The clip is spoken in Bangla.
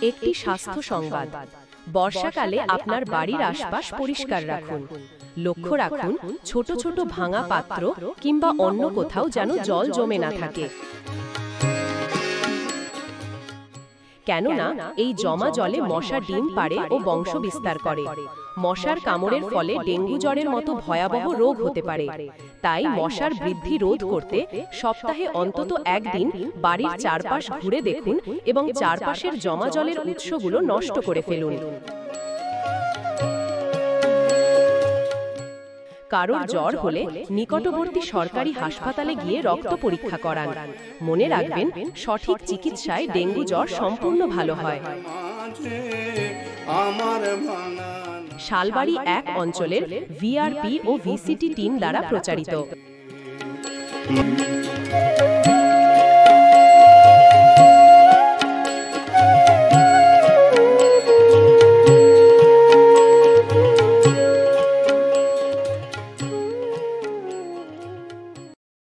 একটি স্বাস্থ্য সংবাদ। বর্ষাকালে আপনার বাড়ির আশপাশ পরিষ্কার রাখুন। লক্ষ্য রাখুন ছোট ছোট ভাঙা পাত্র কিংবা অন্য কোথাও যেন জল জমে না থাকে, কেননা এই জমা জলে মশা ডিম পাড়ে ও বংশ বিস্তার করে। মশার কামড়ের ফলে ডেঙ্গু জ্বরের মতো ভয়াবহ রোগ হতে পারে। তাই মশার বৃদ্ধি রোধ করতে সপ্তাহে অন্তত একদিন বাড়ির চারপাশ ঘুরে দেখুন এবং চারপাশের জমা জলের উৎসগুলো নষ্ট করে ফেলুন। কারোর জ্বর হলে নিকটবর্তী সরকারি হাসপাতালে গিয়ে রক্ত পরীক্ষা করান। মনে রাখবেন, সঠিক চিকিৎসায় ডেঙ্গু জ্বর সম্পূর্ণ ভালো হয়। শালবাড়ি 1 অঞ্চলের ভিআরপি ও ভিসিটি টিম দ্বারা প্রচারিত।